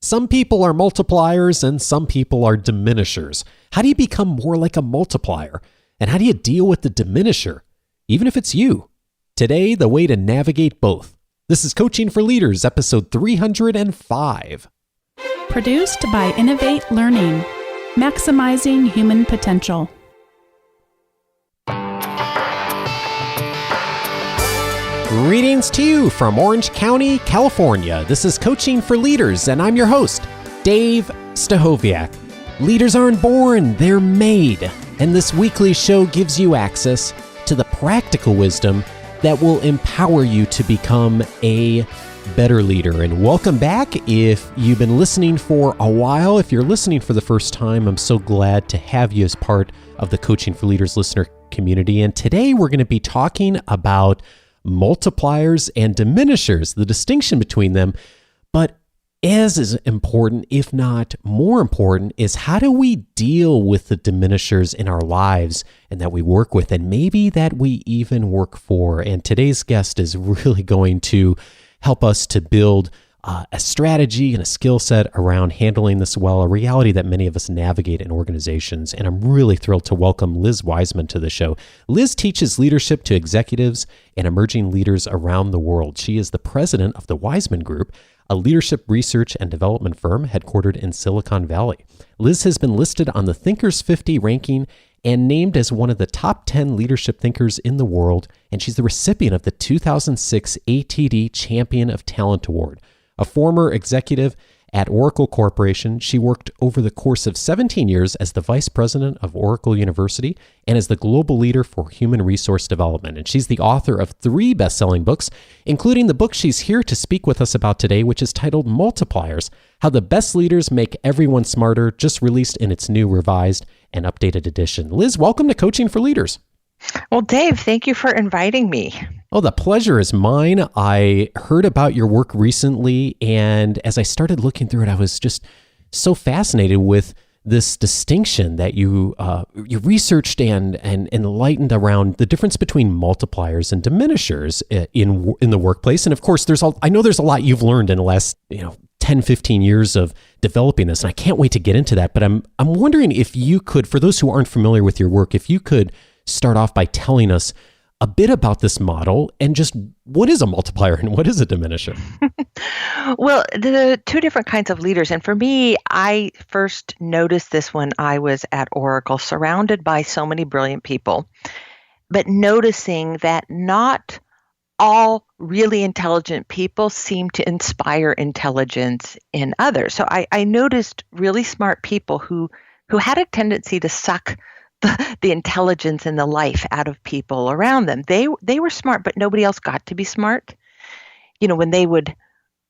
Some people are multipliers and some people are diminishers. How do you become more like a multiplier? And how do you deal with the diminisher, even if it's you? Today, the way to navigate both. This is Coaching for Leaders, episode 305. Produced by Innovate Learning, maximizing human potential. Greetings to you from Orange County, California. This is Coaching for Leaders, and I'm your host, Dave Stachowiak. Leaders aren't born, they're made. And this weekly show gives you access to the practical wisdom that will empower you to become a better leader. And welcome back. If you've been listening for a while, if you're listening for the first time, I'm so glad to have you as part of the Coaching for Leaders listener community. And today we're going to be talking about multipliers and diminishers, the distinction between them. But as important, if not more important, is how do we deal with the diminishers in our lives and that we work with, and maybe that we even work for. And today's guest is really going to help us to build a strategy and a skill set around handling this well, a reality that many of us navigate in organizations. And I'm really thrilled to welcome Liz Wiseman to the show. Liz teaches leadership to executives and emerging leaders around the world. She is the president of the Wiseman Group, a leadership research and development firm headquartered in Silicon Valley. Liz has been listed on the Thinkers 50 ranking and named as one of the top 10 leadership thinkers in the world, and she's the recipient of the 2006 ATD Champion of Talent Award. A former executive at Oracle Corporation, she worked over the course of 17 years as the vice president of Oracle University and as the global leader for human resource development. And she's the author of 3 best-selling books, including the book she's here to speak with us about today, which is titled Multipliers: How the Best Leaders Make Everyone Smarter, just released in its new revised and updated edition. Liz, welcome to Coaching for Leaders. Well, Dave, thank you for inviting me. Oh, the pleasure is mine. I heard about your work recently, and as I started looking through it, I was just so fascinated with this distinction that you researched and enlightened around the difference between multipliers and diminishers in the workplace. And of course, I know there's a lot you've learned in the last 10, 15 years of developing this, and I can't wait to get into that. But I'm wondering if you could, for those who aren't familiar with your work, if you could start off by telling us a bit about this model and just what is a multiplier and what is a diminisher? Well, the 2 different kinds of leaders. And for me, I first noticed this when I was at Oracle, surrounded by so many brilliant people, but noticing that not all really intelligent people seem to inspire intelligence in others. So I noticed really smart people who had a tendency to suck the intelligence and the life out of people around them. They were smart, but nobody else got to be smart. When they would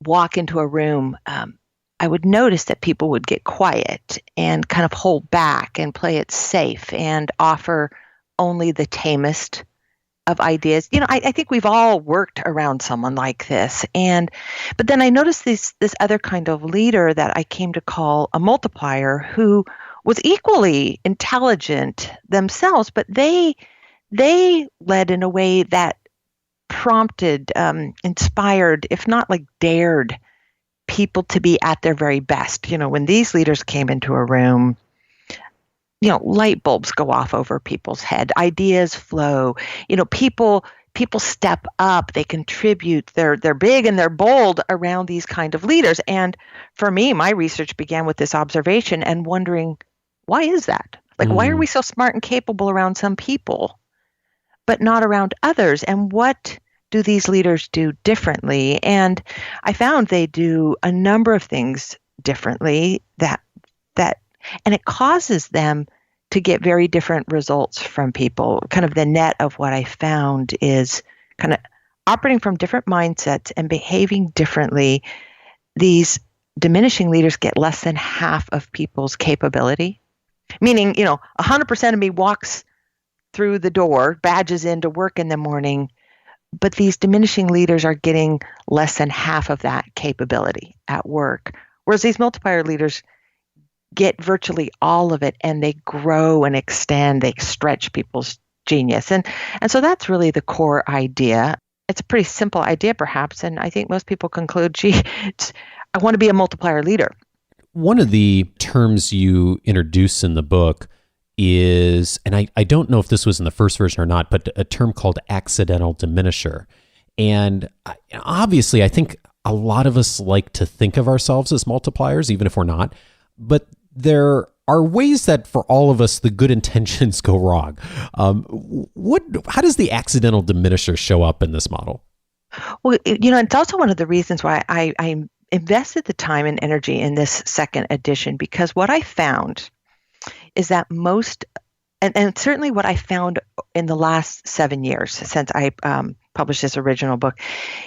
walk into a room, I would notice that people would get quiet and kind of hold back and play it safe and offer only the tamest of ideas. I think we've all worked around someone like this. But then I noticed this other kind of leader that I came to call a multiplier, who was equally intelligent themselves, but they led in a way that prompted, inspired, if not like dared, people to be at their very best. When these leaders came into a room, light bulbs go off over people's head, ideas flow, people step up, they contribute, they're big and they're bold around these kind of leaders. And for me, my research began with this observation and wondering, why is that? Why are we so smart and capable around some people, but not around others? And what do these leaders do differently? And I found they do a number of things differently and it causes them to get very different results from people. Kind of the net of what I found is kind of operating from different mindsets and behaving differently. These diminishing leaders get less than half of people's capability. Meaning, 100% of me walks through the door, badges in to work in the morning, but these diminishing leaders are getting less than half of that capability at work. Whereas these multiplier leaders get virtually all of it, and they grow and extend, they stretch people's genius. And so that's really the core idea. It's a pretty simple idea, perhaps, and I think most people conclude, I want to be a multiplier leader. One of the terms you introduce in the book is, and I don't know if this was in the first version or not, but a term called accidental diminisher. And obviously, I think a lot of us like to think of ourselves as multipliers, even if we're not. But there are ways that for all of us, the good intentions go wrong. How does the accidental diminisher show up in this model? Well, it's also one of the reasons why I invested the time and energy in this second edition, because what I found is that and certainly what I found in the last 7 years since I published this original book,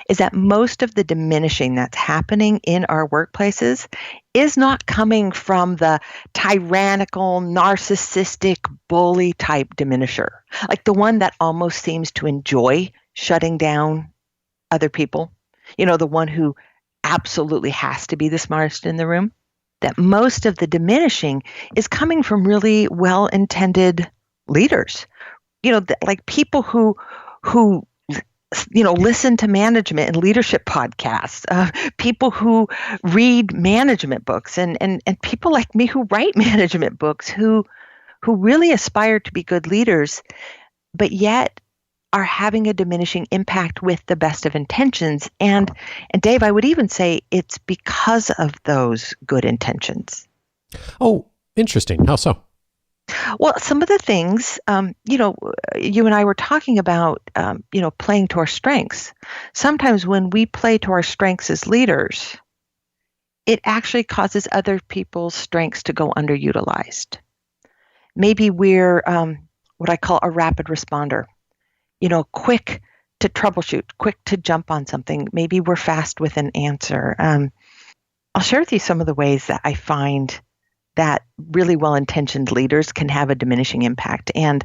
is that most of the diminishing that's happening in our workplaces is not coming from the tyrannical, narcissistic, bully type diminisher, like the one that almost seems to enjoy shutting down other people, the one who absolutely has to be the smartest in the room. That most of the diminishing is coming from really well-intended leaders, like people who listen to management and leadership podcasts, people who read management books, and people like me who write management books, who really aspire to be good leaders, but yet are having a diminishing impact with the best of intentions. And Dave, I would even say it's because of those good intentions. Oh, interesting. How so? Well, some of the things, you and I were talking about, playing to our strengths. Sometimes when we play to our strengths as leaders, it actually causes other people's strengths to go underutilized. Maybe we're what I call a rapid responder, quick to troubleshoot, quick to jump on something. Maybe we're fast with an answer. I'll share with you some of the ways that I find that really well-intentioned leaders can have a diminishing impact. And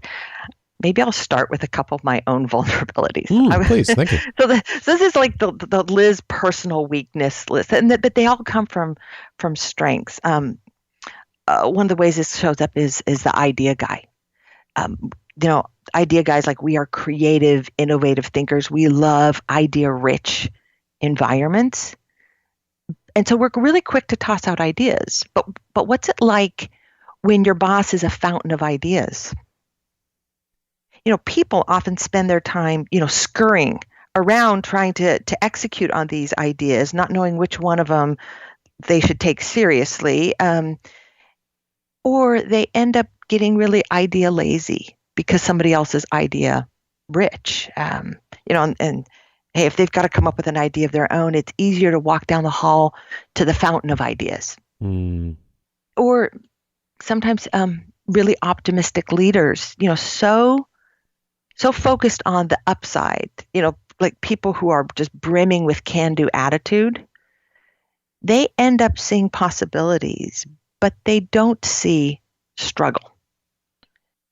maybe I'll start with a couple of my own vulnerabilities. Please, thank you. So this is like the Liz personal weakness list, but they all come from strengths. One of the ways this shows up is the idea guy. Idea guys, like, we are creative, innovative thinkers. We love idea-rich environments. And so we're really quick to toss out ideas. But what's it like when your boss is a fountain of ideas? People often spend their time, scurrying around trying to execute on these ideas, not knowing which one of them they should take seriously. Or they end up getting really idea lazy because somebody else is idea rich. And hey, if they've got to come up with an idea of their own, it's easier to walk down the hall to the fountain of ideas. Or sometimes really optimistic leaders, so focused on the upside, like people who are just brimming with can-do attitude. They end up seeing possibilities, but they don't see struggle.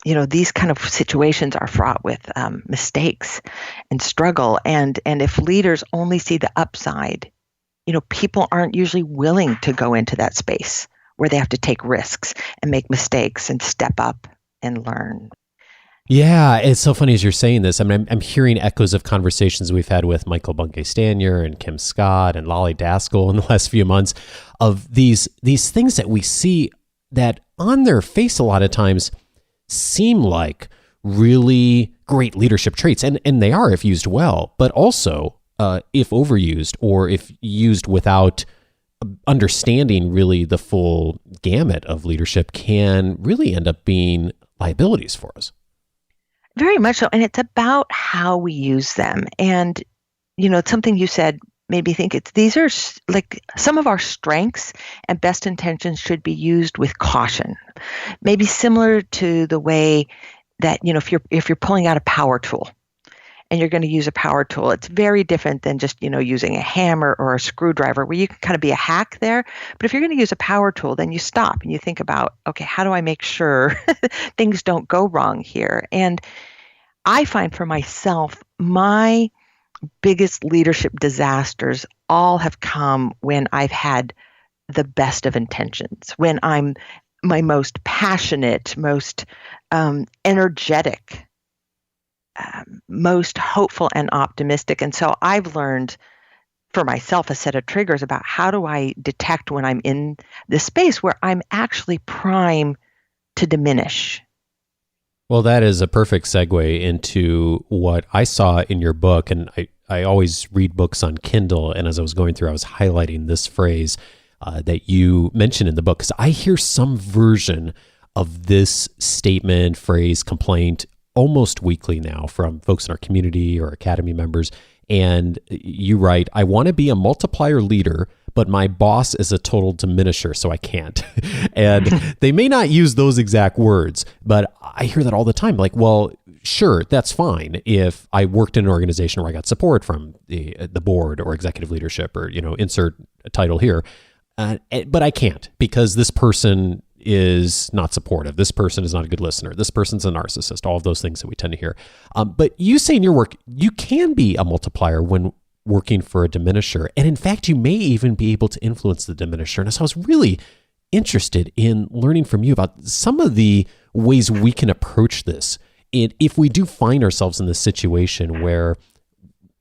These kind of situations are fraught with mistakes and struggle. And if leaders only see the upside, people aren't usually willing to go into that space where they have to take risks and make mistakes and step up and learn. Yeah, it's so funny as you're saying this. I mean, I'm hearing echoes of conversations we've had with Michael Bunke-Stanier and Kim Scott and Lolly Daskell in the last few months of these things that we see that on their face a lot of times seem like really great leadership traits, and they are if used well, but also if overused or if used without understanding really the full gamut of leadership can really end up being liabilities for us. Very much so. And it's about how we use them. And, it's something you said made me think these are like some of our strengths and best intentions should be used with caution. Maybe similar to the way that, if you're pulling out a power tool and you're going to use a power tool, it's very different than just, using a hammer or a screwdriver where you can kind of be a hack there. But if you're going to use a power tool, then you stop and you think about, okay, how do I make sure things don't go wrong here? And I find for myself, my biggest leadership disasters all have come when I've had the best of intentions, when I'm my most passionate, most energetic, most hopeful and optimistic. And so I've learned for myself a set of triggers about how do I detect when I'm in this space where I'm actually prime to diminish. Well, that is a perfect segue into what I saw in your book. And I always read books on Kindle. And as I was going through, I was highlighting this phrase that you mentioned in the book, because I hear some version of this statement, phrase, complaint almost weekly now from folks in our community or academy members. And you write, I want to be a multiplier leader, but my boss is a total diminisher, so I can't. And they may not use those exact words, but I hear that all the time. Like, well, sure, that's fine if I worked in an organization where I got support from the board or executive leadership or, insert a title here. But I can't because this person is not supportive. This person is not a good listener. This person's a narcissist, all of those things that we tend to hear. But you say in your work, you can be a multiplier when working for a diminisher. And in fact, you may even be able to influence the diminisher. And so I was really interested in learning from you about some of the ways we can approach this. And if we do find ourselves in this situation where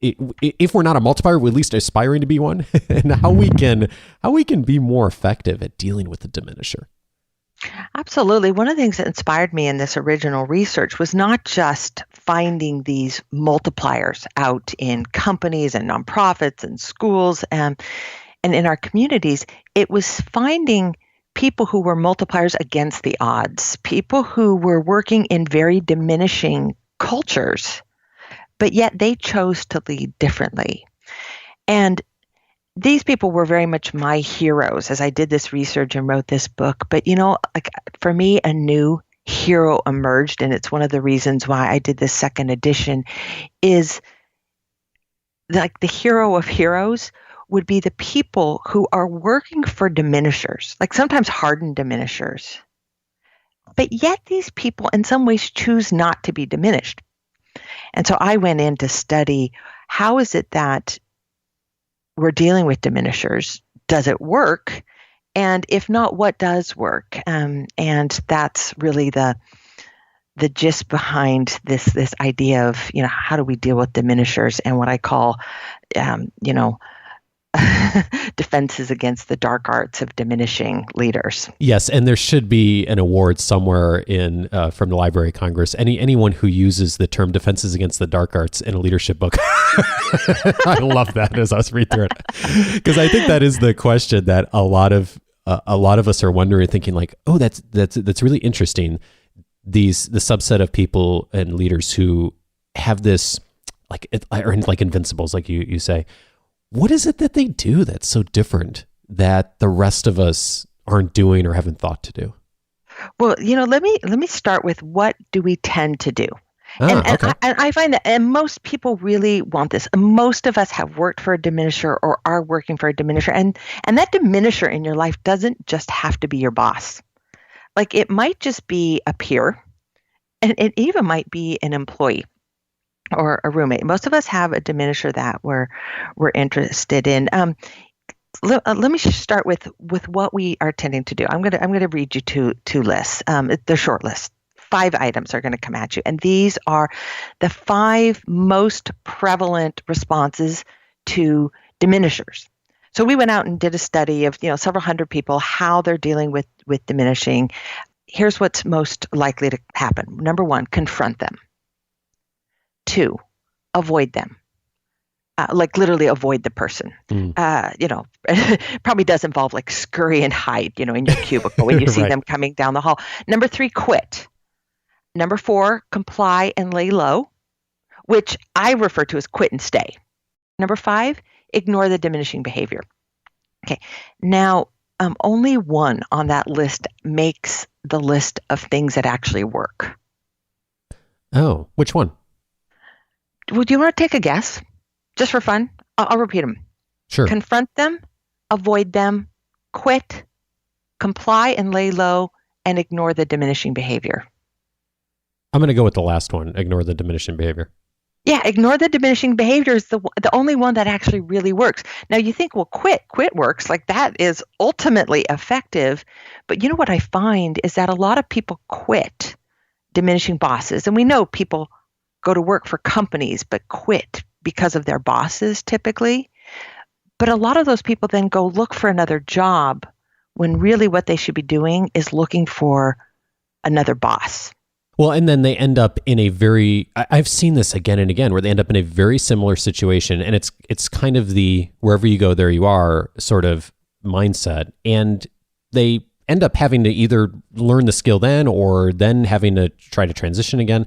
if we're not a multiplier, we're at least aspiring to be one, and how we can be more effective at dealing with the diminisher. Absolutely. One of the things that inspired me in this original research was not just finding these multipliers out in companies and nonprofits and schools and in our communities. It was finding people who were multipliers against the odds, people who were working in very diminishing cultures, but yet they chose to lead differently. And these people were very much my heroes as I did this research and wrote this book. But, like for me, a new hero emerged. And it's one of the reasons why I did this second edition is like the hero of heroes would be the people who are working for diminishers, like sometimes hardened diminishers. But yet these people in some ways choose not to be diminished. And so I went in to study how is it that we're dealing with diminishers. Does it work? And if not, what does work? And that's really the gist behind this idea of, how do we deal with diminishers and what I call, defenses against the dark arts of diminishing leaders. Yes, and there should be an award somewhere in from the Library of Congress. Anyone who uses the term defenses against the dark arts in a leadership book. I love that as I was reading through it, because I think that is the question that a lot of us are wondering, thinking like, oh, that's really interesting. The subset of people and leaders who have this like invincibles, like you say. What is it that they do that's so different that the rest of us aren't doing or haven't thought to do? Well, let me start with what do we tend to do? Okay. And I find that and most people really want this. Most of us have worked for a diminisher or are working for a diminisher. And that diminisher in your life doesn't just have to be your boss. Like it might just be a peer, and it even might be an employee or a roommate. Most of us have a diminisher that we're interested in. Let me start with what we are tending to do. I'm gonna read you two lists. They're short lists. 5 items are going to come at you, and these are the 5 most prevalent responses to diminishers. So we went out and did a study of several hundred people, how they're dealing with diminishing. Here's what's most likely to happen. Number 1, confront them. 2, avoid them. Like literally avoid the person. Probably does involve like scurry and hide, in your cubicle when you see them coming down the hall. Number 3, quit. Number 4, comply and lay low, which I refer to as quit and stay. Number 5, ignore the diminishing behavior. Okay, now only one on that list makes the list of things that actually work. Oh, which one? Would you want to take a guess? Just for fun? I'll repeat them. Sure. Confront them, avoid them, quit, comply and lay low, and ignore the diminishing behavior. I'm going to go with the last one, ignore the diminishing behavior. Yeah, ignore the diminishing behavior is the only one that actually really works. Now you think, well, quit works. Like that is ultimately effective. But what I find is that a lot of people quit diminishing bosses. And we know people go to work for companies, but quit because of their bosses typically. But a lot of those people then go look for another job when really what they should be doing is looking for another boss. Well, and then they end up in a I've seen this again and again, where they end up in a very similar situation, and it's kind of the wherever you go, there you are sort of mindset. And they end up having to either learn the skill then, or then having to try to transition again.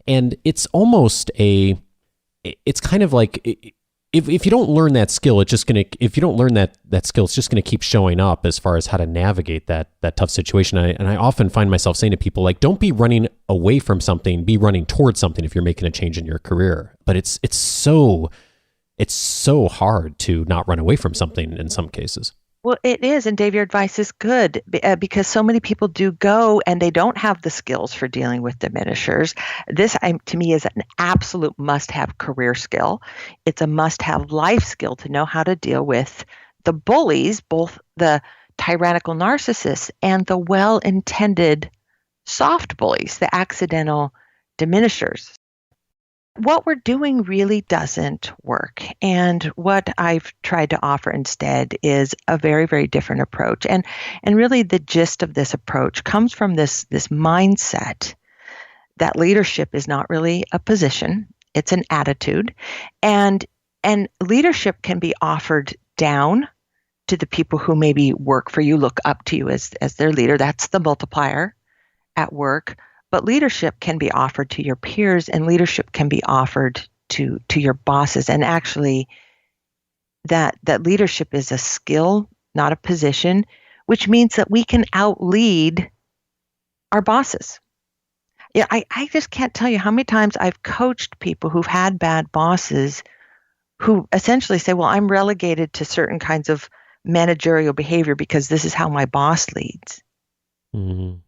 And it's almost it's kind of like, if you don't learn that skill, it's just if you don't learn that skill, it's just going to keep showing up as far as how to navigate that tough situation. And I often find myself saying to people, like, don't be running away from something, be running towards something if you're making a change in your career. But it's so hard to not run away from something in some cases. Well, it is. And Dave, your advice is good because so many people do go and they don't have the skills for dealing with diminishers. This, to me, is an absolute must-have career skill. It's a must-have life skill to know how to deal with the bullies, both the tyrannical narcissists and the well-intended soft bullies, the accidental diminishers. What we're doing really doesn't work. And what I've tried to offer instead is a very, very different approach. And really the gist of this approach comes from this mindset that leadership is not really a position, it's an attitude. And leadership can be offered down to the people who maybe work for you, look up to you as their leader. That's the multiplier at work. But leadership can be offered to your peers, and leadership can be offered to your bosses. And actually, that leadership is a skill, not a position, which means that we can outlead our bosses. Yeah, I just can't tell you how many times I've coached people who've had bad bosses who essentially say, well, I'm relegated to certain kinds of managerial behavior because this is how my boss leads. Mm-hmm.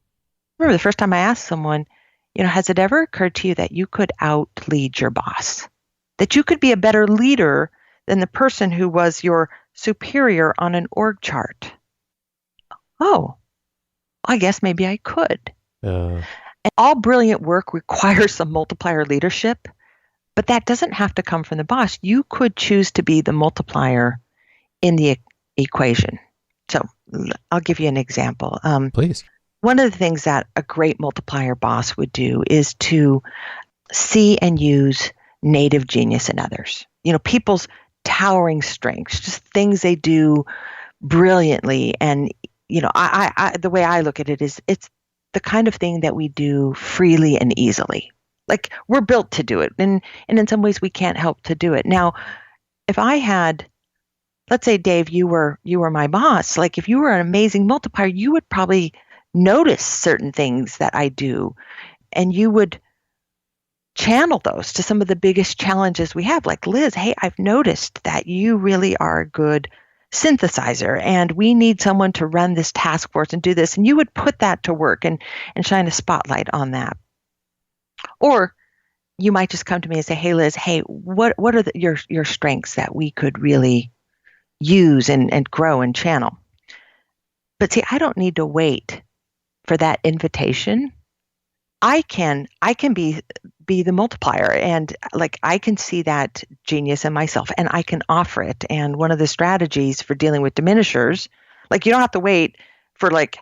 Remember the first time I asked someone, has it ever occurred to you that you could outlead your boss? That you could be a better leader than the person who was your superior on an org chart? Oh, I guess maybe I could. And all brilliant work requires some multiplier leadership, but that doesn't have to come from the boss. You could choose to be the multiplier in the equation. So I'll give you an example. Please. One of the things that a great multiplier boss would do is to see and use native genius in others. People's towering strengths, just things they do brilliantly. And, the way I look at it is it's the kind of thing that we do freely and easily. Like we're built to do it. And in some ways we can't help to do it. Now, if I had, let's say, Dave, you were my boss, like if you were an amazing multiplier, you would probably notice certain things that I do, and you would channel those to some of the biggest challenges we have. Like, Liz, hey, I've noticed that you really are a good synthesizer, and we need someone to run this task force and do this. And you would put that to work and shine a spotlight on that. Or you might just come to me and say, hey, Liz, hey, what are your strengths that we could really use and grow and channel? But see, I don't need to wait for that invitation. I can be the multiplier, and like I can see that genius in myself and I can offer it. And one of the strategies for dealing with diminishers, like you don't have to wait for like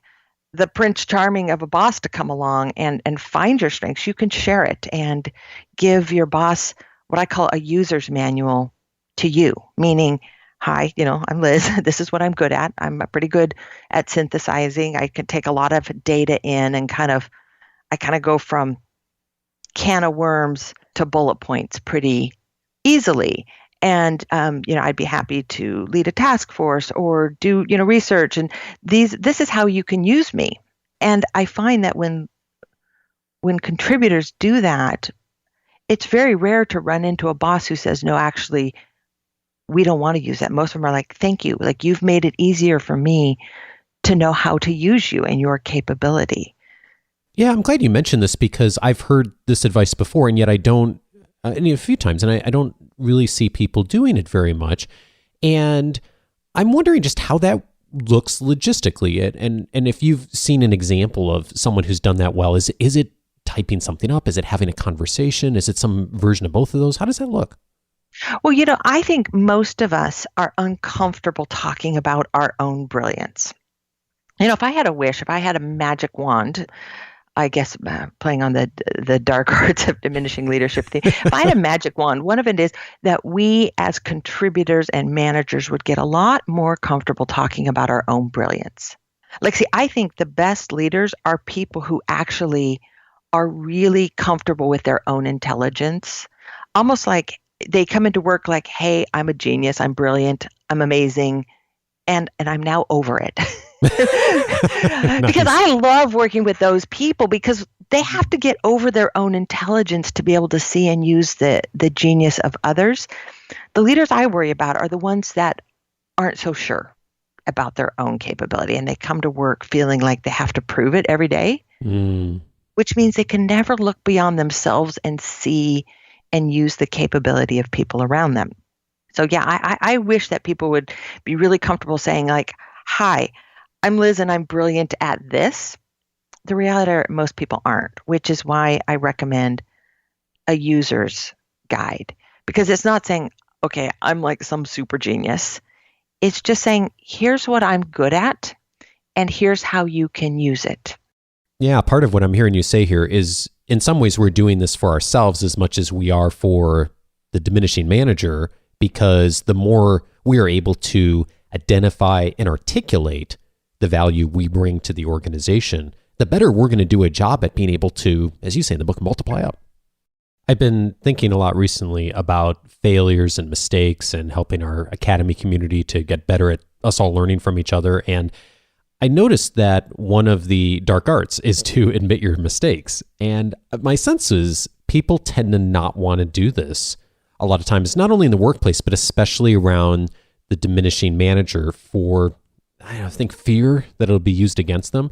the Prince Charming of a boss to come along and find your strengths. You can share it and give your boss what I call a user's manual to you, meaning, hi, I'm Liz. This is what I'm good at. I'm pretty good at synthesizing. I can take a lot of data in and I kind of go from can of worms to bullet points pretty easily. And, I'd be happy to lead a task force or do, research. And this is how you can use me. And I find that when contributors do that, it's very rare to run into a boss who says, no, actually, we don't want to use that. Most of them are like, thank you. Like you've made it easier for me to know how to use you and your capability. Yeah, I'm glad you mentioned this because I've heard this advice before, and yet I don't, a few times, and I don't really see people doing it very much. And I'm wondering just how that looks logistically. And if you've seen an example of someone who's done that well, is it typing something up? Is it having a conversation? Is it some version of both of those? How does that look? Well, I think most of us are uncomfortable talking about our own brilliance. If I had a wish, if I had a magic wand, I guess playing on the dark arts of diminishing leadership theme, if I had a magic wand, one of it is that we as contributors and managers would get a lot more comfortable talking about our own brilliance. See, I think the best leaders are people who actually are really comfortable with their own intelligence, almost like they come into work like, hey, I'm a genius, I'm brilliant, I'm amazing, and I'm now over it. Because I love working with those people because they have to get over their own intelligence to be able to see and use the genius of others. The leaders I worry about are the ones that aren't so sure about their own capability, and they come to work feeling like they have to prove it every day, which means they can never look beyond themselves and see and use the capability of people around them. So yeah, I wish that people would be really comfortable saying like, hi, I'm Liz and I'm brilliant at this. The reality is most people aren't, which is why I recommend a user's guide, because it's not saying, okay, I'm like some super genius. It's just saying, here's what I'm good at and here's how you can use it. Yeah, part of what I'm hearing you say here is in some ways we're doing this for ourselves as much as we are for the diminishing manager, because the more we are able to identify and articulate the value we bring to the organization, the better we're going to do a job at being able to, as you say in the book, multiply up. I've been thinking a lot recently about failures and mistakes and helping our academy community to get better at us all learning from each other. And I noticed that one of the dark arts is to admit your mistakes. And my sense is people tend to not want to do this a lot of times, not only in the workplace, but especially around the diminishing manager for, I think, fear that it'll be used against them.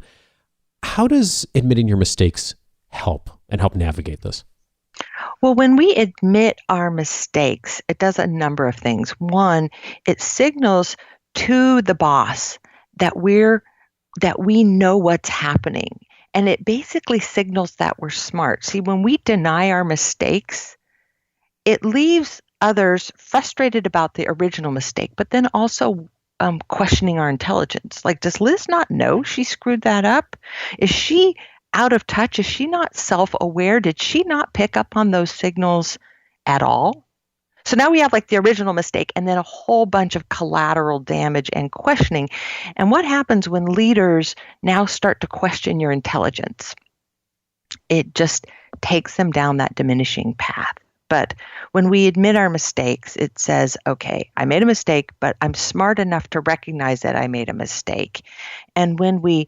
How does admitting your mistakes help navigate this? Well, when we admit our mistakes, it does a number of things. One, it signals to the boss that we know what's happening. And it basically signals that we're smart. See, when we deny our mistakes, it leaves others frustrated about the original mistake, but then also questioning our intelligence. Like, does Liz not know she screwed that up? Is she out of touch? Is she not self-aware? Did she not pick up on those signals at all? So now we have like the original mistake and then a whole bunch of collateral damage and questioning. And what happens when leaders now start to question your intelligence? It just takes them down that diminishing path. But when we admit our mistakes, it says, okay, I made a mistake, but I'm smart enough to recognize that I made a mistake. And when we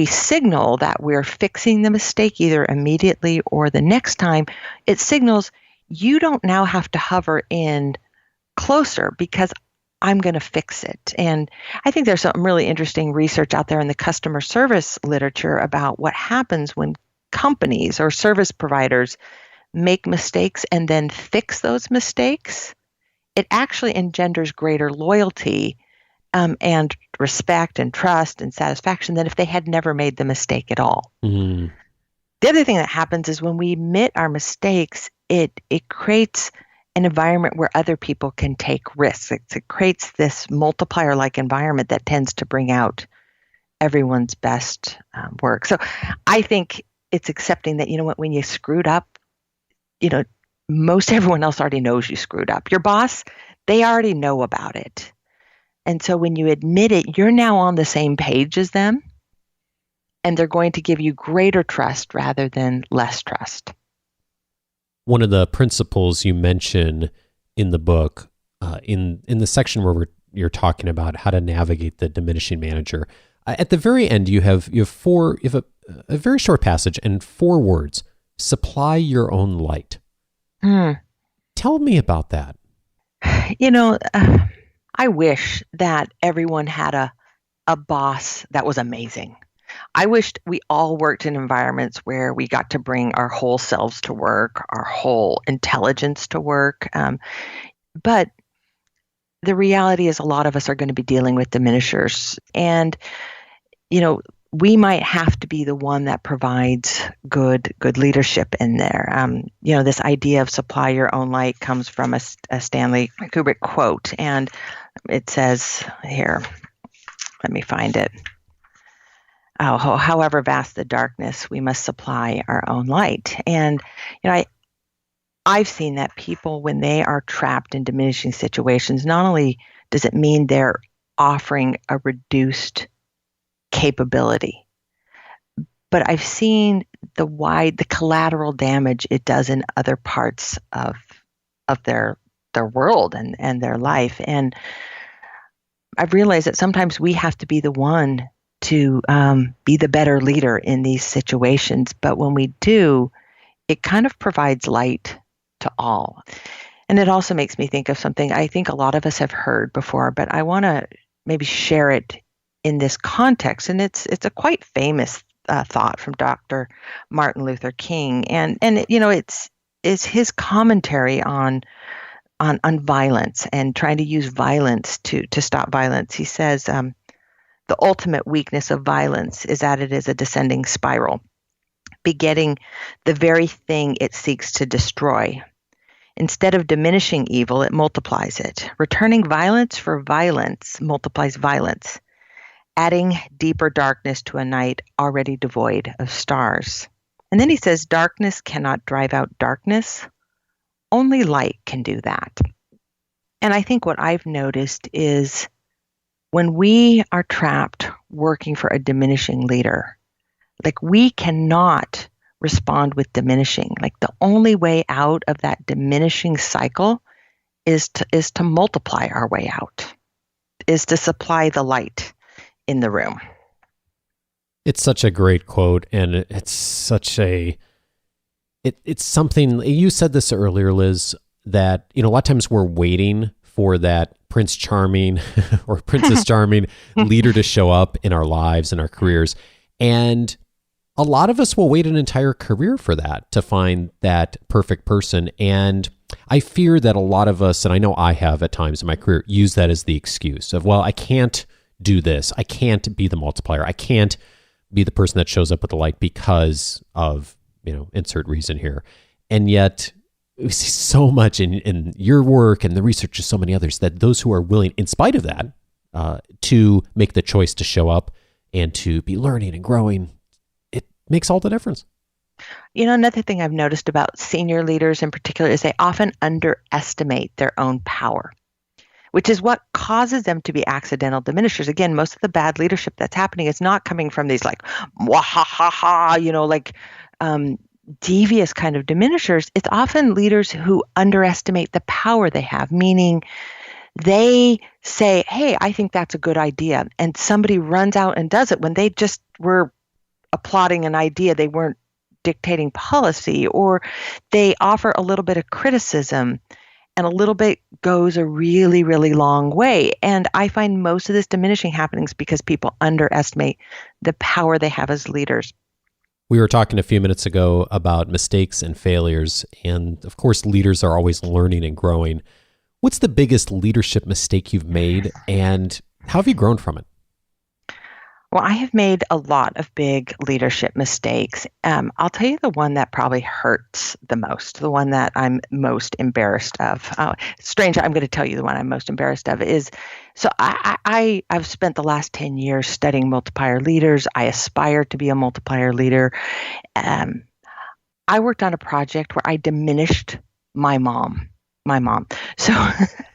signal that we're fixing the mistake either immediately or the next time, it signals you don't now have to hover in closer because I'm going to fix it. And I think there's some really interesting research out there in the customer service literature about what happens when companies or service providers make mistakes and then fix those mistakes. It actually engenders greater loyalty and respect and trust and satisfaction than if they had never made the mistake at all. Mm-hmm. The other thing that happens is when we admit our mistakes, it creates an environment where other people can take risks. It creates this multiplier-like environment that tends to bring out everyone's best work. So I think it's accepting that, when you screwed up, most everyone else already knows you screwed up. Your boss, they already know about it. And so when you admit it, you're now on the same page as them, and they're going to give you greater trust rather than less trust. One of the principles you mention in the book, in the section where you're talking about how to navigate the diminishing manager, at the very end you have a very short passage and 4 words: supply your own light. Tell me about that. I wish that everyone had a boss that was amazing. I wished we all worked in environments where we got to bring our whole selves to work, our whole intelligence to work. But the reality is a lot of us are going to be dealing with diminishers. And, we might have to be the one that provides good leadership in there. This idea of supply your own light comes from a Stanley Kubrick quote, and it says here, let me find it. Oh, however vast the darkness, we must supply our own light. And I've seen that people, when they are trapped in diminishing situations, not only does it mean they're offering a reduced capability, but I've seen the collateral damage it does in other parts of their world and their life. And I've realized that sometimes we have to be the one to be the better leader in these situations. But when we do, it kind of provides light to all. And it also makes me think of something I think a lot of us have heard before, but I want to maybe share it in this context. And it's a quite famous thought from Dr. Martin Luther King. And it's his commentary on violence and trying to use violence to stop violence. He says, the ultimate weakness of violence is that it is a descending spiral, begetting the very thing it seeks to destroy. Instead of diminishing evil, it multiplies it. Returning violence for violence multiplies violence, adding deeper darkness to a night already devoid of stars. And then he says, darkness cannot drive out darkness. Only light can do that. And I think what I've noticed is when we are trapped working for a diminishing leader, like we cannot respond with diminishing. Like the only way out of that diminishing cycle is to multiply our way out, is to supply the light in the room. It's such a great quote, and it's such it's something, you said this earlier, Liz, that, a lot of times we're waiting for that Prince Charming or Princess Charming leader to show up in our lives and our careers. And a lot of us will wait an entire career for that, to find that perfect person. And I fear that a lot of us, and I know I have at times in my career, use that as the excuse of, well, I can't do this. I can't be the multiplier. I can't be the person that shows up with the light because of, insert reason here. And yet we see so much in your work and the research of so many others, that those who are willing, in spite of that, to make the choice to show up and to be learning and growing, it makes all the difference. Another thing I've noticed about senior leaders in particular is they often underestimate their own power, which is what causes them to be accidental diminishers. Again, most of the bad leadership that's happening is not coming from these like, wah ha ha ha, devious kind of diminishers. It's often leaders who underestimate the power they have, meaning they say, hey, I think that's a good idea. And somebody runs out and does it when they just were applauding an idea. They weren't dictating policy, or they offer a little bit of criticism, and a little bit goes a really, really long way. And I find most of this diminishing happenings because people underestimate the power they have as leaders. We were talking a few minutes ago about mistakes and failures, and of course, leaders are always learning and growing. What's the biggest leadership mistake you've made, and how have you grown from it? Well, I have made a lot of big leadership mistakes. I'll tell you the one that probably hurts the most, the one that I'm most embarrassed of. Strange, I'm going to tell you the one I'm most embarrassed of is, so I've spent the last 10 years studying multiplier leaders. I aspire to be a multiplier leader. I worked on a project where I diminished my mom. So,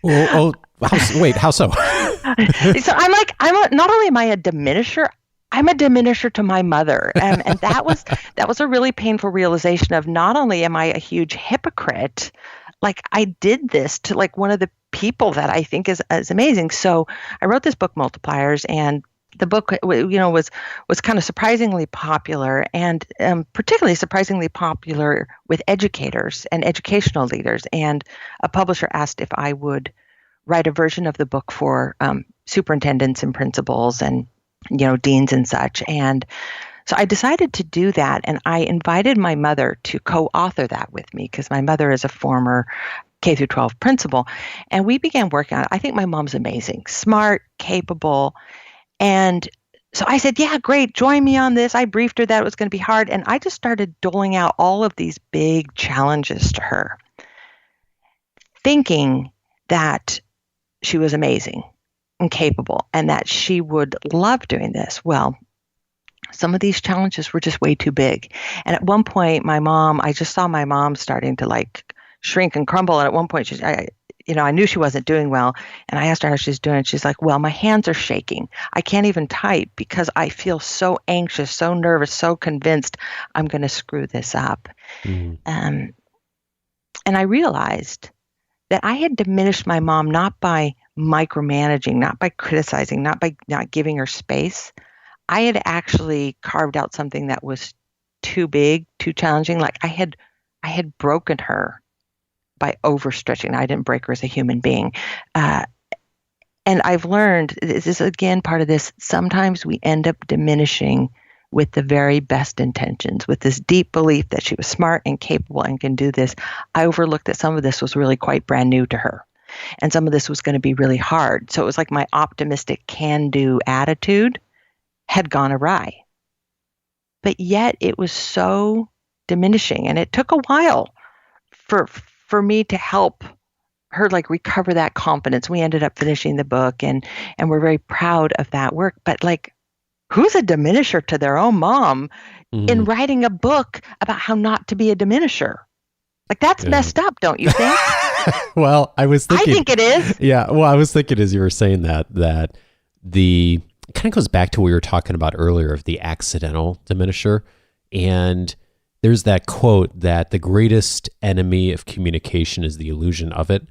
wait, how so? So not only am I a diminisher, I'm a diminisher to my mother. And that was a really painful realization of, not only am I a huge hypocrite, like I did this to like one of the people that I think is amazing. So I wrote this book, Multipliers, and the book, was kind of surprisingly popular, and particularly surprisingly popular with educators and educational leaders. And a publisher asked if I would write a version of the book for superintendents and principals and, deans and such. And so I decided to do that. And I invited my mother to co-author that with me, because my mother is a former K through 12 principal. And we began working on it. I think my mom's amazing, smart, capable. And So I said, yeah, great, join me on this. I briefed her that it was going to be hard. And I just started doling out all of these big challenges to her, thinking that she was amazing and capable and that she would love doing this. Well, some of these challenges were just way too big. And at one point, I just saw my mom starting to like shrink and crumble. And at one point, I knew she wasn't doing well. And I asked her how she's doing. She's like, well, my hands are shaking. I can't even type because I feel so anxious, so nervous, so convinced I'm going to screw this up. Mm-hmm. And I realized that I had diminished my mom not by micromanaging, not by criticizing, not by not giving her space. I had actually carved out something that was too big, too challenging. Like I had broken her by overstretching. I didn't break her as a human being. And I've learned, this is again part of this, sometimes we end up diminishing with the very best intentions, with this deep belief that she was smart and capable and can do this. I overlooked that some of this was really quite brand new to her. And some of this was going to be really hard. So it was like my optimistic can-do attitude had gone awry. But yet it was so diminishing. And it took a while for me to help her like recover that confidence. We ended up finishing the book and we're very proud of that work. But like, who's a diminisher to their own mom in writing a book about how not to be a diminisher? Like that's messed up, don't you think? Well, I think it is. Yeah. Well, I was thinking as you were saying that the it kind of goes back to what we were talking about earlier of the accidental diminisher. And there's that quote that the greatest enemy of communication is the illusion of it.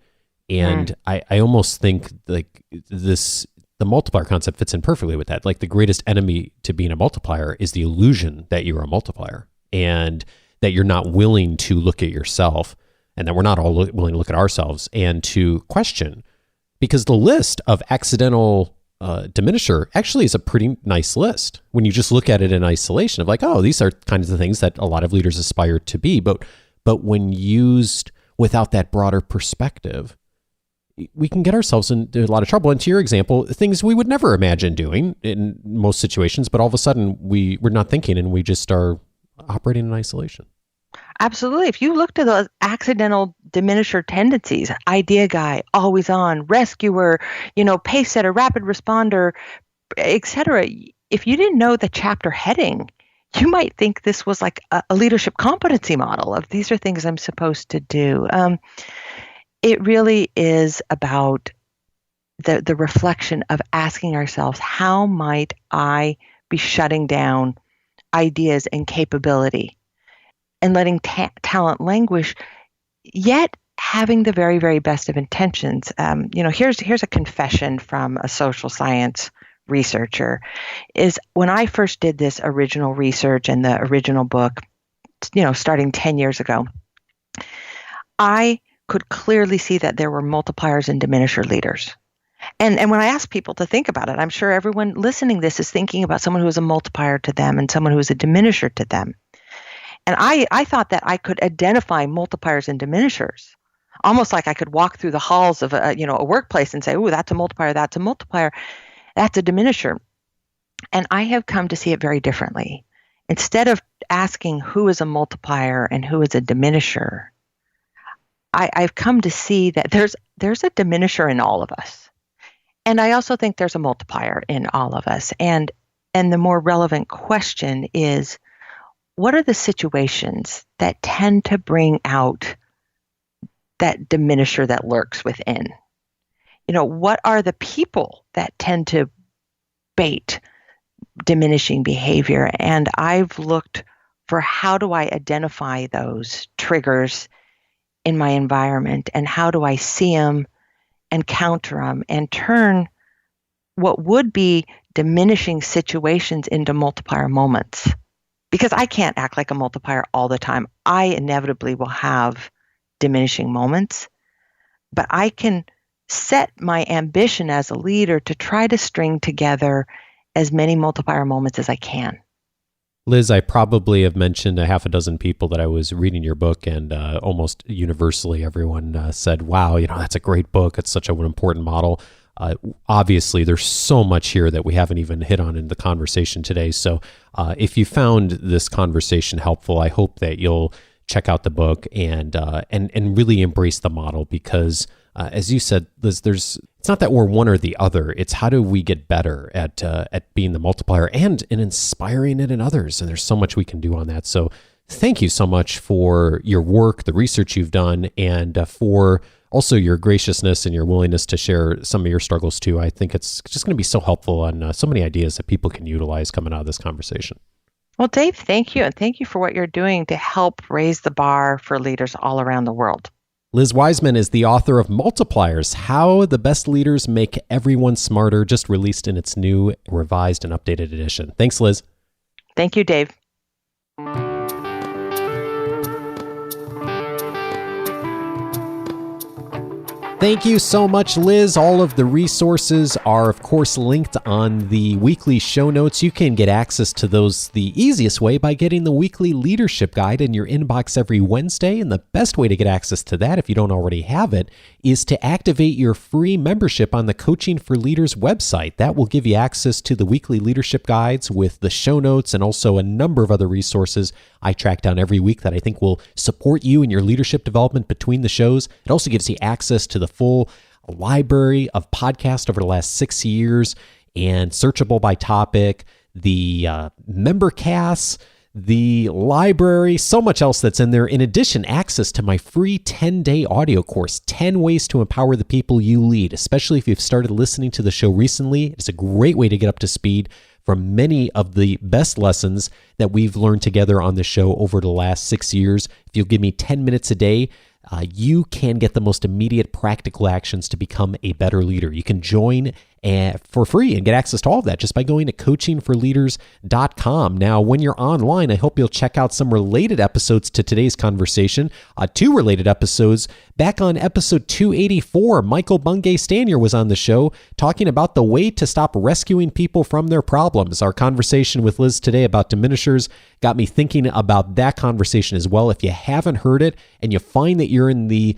And I almost think like the multiplier concept fits in perfectly with that. Like the greatest enemy to being a multiplier is the illusion that you're a multiplier and that you're not willing to look at yourself and that we're not all willing to look at ourselves and to question, because the list of accidental diminisher actually is a pretty nice list when you just look at it in isolation of like, oh, these are kinds of things that a lot of leaders aspire to be. But when used without that broader perspective, we can get ourselves into a lot of trouble. And to your example, things we would never imagine doing in most situations, but all of a sudden we're not thinking and we just are operating in isolation. Absolutely. If you look to those accidental diminisher tendencies, idea guy, always on, rescuer, pace setter, rapid responder, etc. If you didn't know the chapter heading, you might think this was like a leadership competency model of these are things I'm supposed to do. It really is about the reflection of asking ourselves, how might I be shutting down ideas and capability and letting talent languish, yet having the very, very best of intentions. Here's a confession from a social science researcher, is when I first did this original research and the original book, starting 10 years ago, I could clearly see that there were multipliers and diminisher leaders. And when I ask people to think about it, I'm sure everyone listening to this is thinking about someone who is a multiplier to them and someone who is a diminisher to them. And I thought that I could identify multipliers and diminishers, almost like I could walk through the halls of a workplace and say, "Ooh, that's a multiplier, that's a multiplier, that's a diminisher." And I have come to see it very differently. Instead of asking who is a multiplier and who is a diminisher, I've come to see that there's a diminisher in all of us. And I also think there's a multiplier in all of us. And the more relevant question is, what are the situations that tend to bring out that diminisher that lurks within? What are the people that tend to bait diminishing behavior? And I've looked for how do I identify those triggers in my environment and how do I see them and counter them and turn what would be diminishing situations into multiplier moments. Because I can't act like a multiplier all the time. I inevitably will have diminishing moments, but I can set my ambition as a leader to try to string together as many multiplier moments as I can. Liz, I probably have mentioned a half a dozen people that I was reading your book, and almost universally everyone said, wow, that's a great book. It's such an important model. Obviously, there's so much here that we haven't even hit on in the conversation today. So if you found this conversation helpful, I hope that you'll check out the book and really embrace the model because, as you said, Liz, it's not that we're one or the other. It's how do we get better at being the multiplier and in inspiring it in others. And there's so much we can do on that. So thank you so much for your work, the research you've done, and for also your graciousness and your willingness to share some of your struggles too. I think it's just going to be so helpful on so many ideas that people can utilize coming out of this conversation. Well, Dave, thank you. And thank you for what you're doing to help raise the bar for leaders all around the world. Liz Wiseman is the author of Multipliers, How the Best Leaders Make Everyone Smarter, just released in its new, revised, and updated edition. Thanks, Liz. Thank you, Dave. Thank you so much, Liz. All of the resources are, of course, linked on the weekly show notes. You can get access to those the easiest way by getting the weekly leadership guide in your inbox every Wednesday. And the best way to get access to that, if you don't already have it, is to activate your free membership on the Coaching for Leaders website. That will give you access to the weekly leadership guides with the show notes and also a number of other resources I track down every week that I think will support you in your leadership development between the shows. It also gives you access to the full library of podcasts over the last 6 years and searchable by topic, the member casts, the library, so much else that's in there. In addition, access to my free 10-day audio course, 10 Ways to Empower the People You Lead, especially if you've started listening to the show recently. It's a great way to get up to speed from many of the best lessons that we've learned together on the show over the last 6 years. If you'll give me 10 minutes a day, you can get the most immediate practical actions to become a better leader. You can join for free and get access to all of that just by going to coachingforleaders.com. Now, when you're online, I hope you'll check out some related episodes to today's conversation. 2 related episodes. Back on episode 284, Michael Bungay Stanier was on the show talking about the way to stop rescuing people from their problems. Our conversation with Liz today about diminishers got me thinking about that conversation as well. If you haven't heard it and you find that you're in the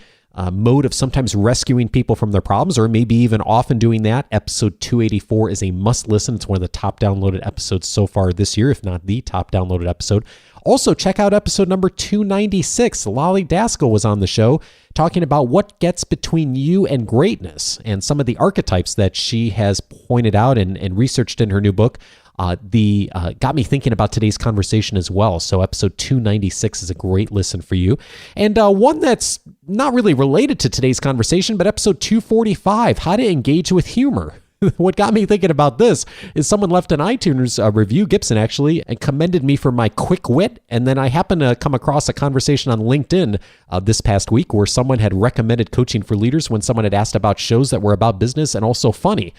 mode of sometimes rescuing people from their problems, or maybe even often doing that, episode 284 is a must listen. It's one of the top downloaded episodes so far this year, if not the top downloaded episode. Also, check out episode number 296. Lolly Daskell was on the show talking about what gets between you and greatness and some of the archetypes that she has pointed out and researched in her new book. Got me thinking about today's conversation as well. So episode 296 is a great listen for you. And one that's not really related to today's conversation, but episode 245, How to Engage with Humor. What got me thinking about this is someone left an iTunes review, Gibson actually, and commended me for my quick wit. And then I happened to come across a conversation on LinkedIn this past week where someone had recommended Coaching for Leaders when someone had asked about shows that were about business and also funny.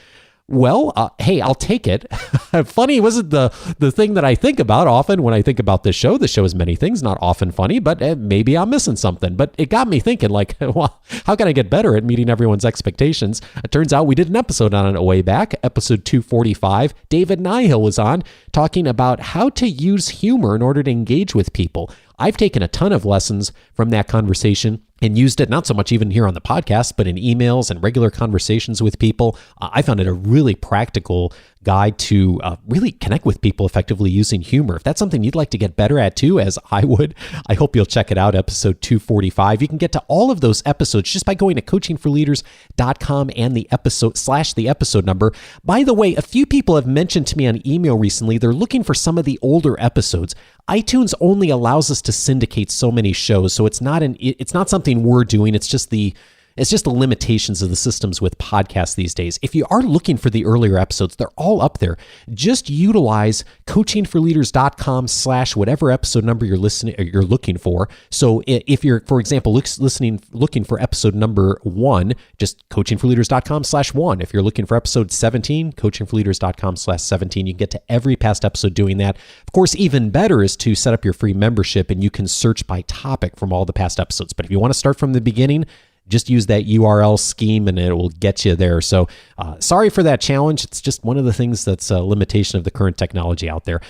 Well, hey, I'll take it. Funny wasn't the thing that I think about often when I think about this show. The show is many things, not often funny, but maybe I'm missing something. But it got me thinking, like, well, how can I get better at meeting everyone's expectations? It turns out we did an episode on it a way back, episode 245. David Nihill was on talking about how to use humor in order to engage with people. I've taken a ton of lessons from that conversation and used it, not so much even here on the podcast, but in emails and regular conversations with people. I found it a really practical guide to really connect with people effectively using humor. If that's something you'd like to get better at too, as I would, I hope you'll check it out, episode 245. You can get to all of those episodes just by going to coachingforleaders.com and the episode number. By the way, a few people have mentioned to me on email recently, they're looking for some of the older episodes. iTunes only allows us to syndicate so many shows, so it's not something we're doing. It's just the limitations of the systems with podcasts these days. If you are looking for the earlier episodes, they're all up there. Just utilize coachingforleaders.com/whatever episode number you're looking for. So if you're, for example, looking for episode number 1, just coachingforleaders.com/1. If you're looking for episode 17, coachingforleaders.com/17. You can get to every past episode doing that. Of course, even better is to set up your free membership and you can search by topic from all the past episodes. But if you want to start from the beginning, Just use that URL scheme and it will get you there. So sorry for that challenge. It's just one of the things that's a limitation of the current technology out there.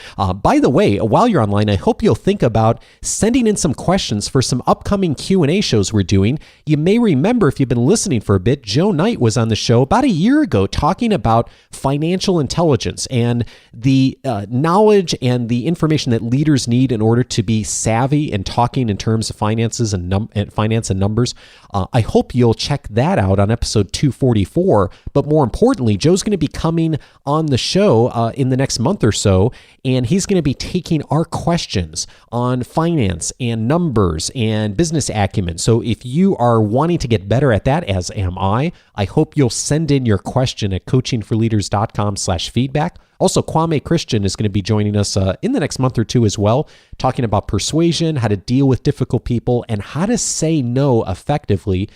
By the way, while you're online, I hope you'll think about sending in some questions for some upcoming Q&A shows we're doing. You may remember, if you've been listening for a bit, Joe Knight was on the show about a year ago talking about financial intelligence and the knowledge and the information that leaders need in order to be savvy and talking in terms of finances and finance and numbers. I hope you'll check that out on episode 244. But more importantly, Joe's going to be coming on the show in the next month or so, and he's going to be taking our questions on finance and numbers and business acumen. So if you are wanting to get better at that, as am I hope you'll send in your question at coachingforleaders.com/feedback. Also, Kwame Christian is going to be joining us in the next month or two as well, talking about persuasion, how to deal with difficult people, and how to say no effectively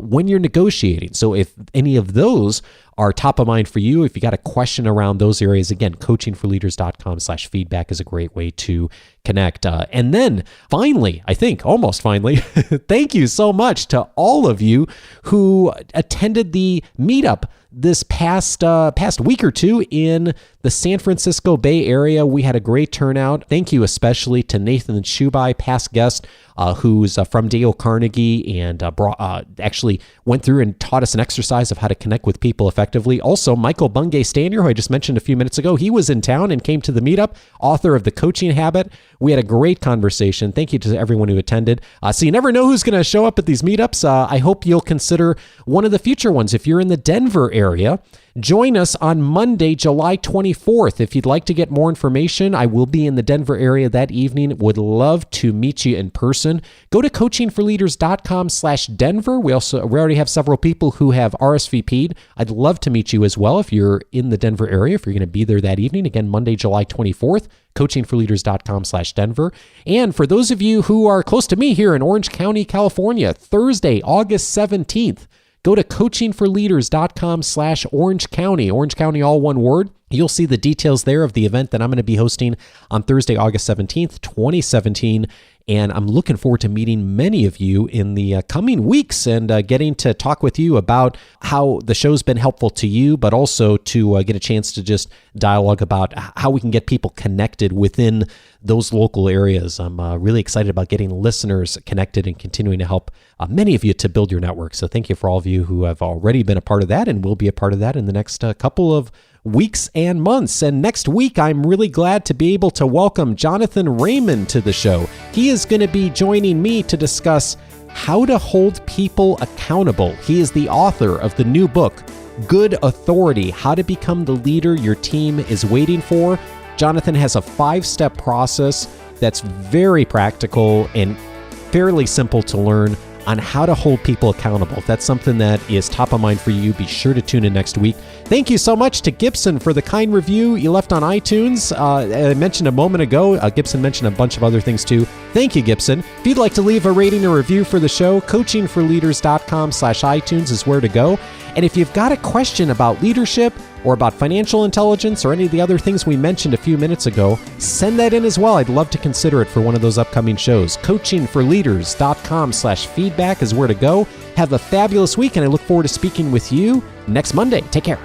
when you're negotiating. So if any of those are top of mind for you, if you got a question around those areas, again, coachingforleaders.com/feedback is a great way to connect. And then finally, I think almost finally, thank you so much to all of you who attended the meetup this past week or two in the San Francisco Bay Area. We had a great turnout. Thank you especially to Nathan Shubai, past guest, who's from Dale Carnegie and actually went through and taught us an exercise of how to connect with people effectively. Also, Michael Bungay Stanier, who I just mentioned a few minutes ago, he was in town and came to the meetup, author of The Coaching Habit. We had a great conversation. Thank you to everyone who attended. So you never know who's going to show up at these meetups. I hope you'll consider one of the future ones. If you're in the Denver area, join us on Monday, July 24th. If you'd like to get more information, I will be in the Denver area that evening. Would love to meet you in person. Go to coachingforleaders.com/Denver. We already have several people who have RSVP'd. I'd love to meet you as well if you're in the Denver area, if you're going to be there that evening. Again, Monday, July 24th, coachingforleaders.com/Denver. And for those of you who are close to me here in Orange County, California, Thursday, August 17th, go to coachingforleaders.com/Orange County. Orange County, all one word. You'll see the details there of the event that I'm going to be hosting on Thursday, August 17th, 2017. And I'm looking forward to meeting many of you in the coming weeks and getting to talk with you about how the show's been helpful to you, but also to get a chance to just dialogue about how we can get people connected within those local areas. I'm really excited about getting listeners connected and continuing to help many of you to build your network. So thank you for all of you who have already been a part of that and will be a part of that in the next couple of weeks and months. And next week, I'm really glad to be able to welcome Jonathan Raymond to the show. He is going to be joining me to discuss how to hold people accountable. He is the author of the new book, Good Authority: How to Become the Leader Your Team is Waiting For. Jonathan has a 5-step process that's very practical and fairly simple to learn on how to hold people accountable. If that's something that is top of mind for you, be sure to tune in next week. Thank you so much to Gibson for the kind review you left on iTunes. I mentioned a moment ago, Gibson mentioned a bunch of other things too. Thank you, Gibson. If you'd like to leave a rating or review for the show, coachingforleaders.com/iTunes is where to go. And if you've got a question about leadership or about financial intelligence or any of the other things we mentioned a few minutes ago, send that in as well. I'd love to consider it for one of those upcoming shows. coachingforleaders.com/feedback is where to go. Have a fabulous week, and I look forward to speaking with you next Monday. Take care.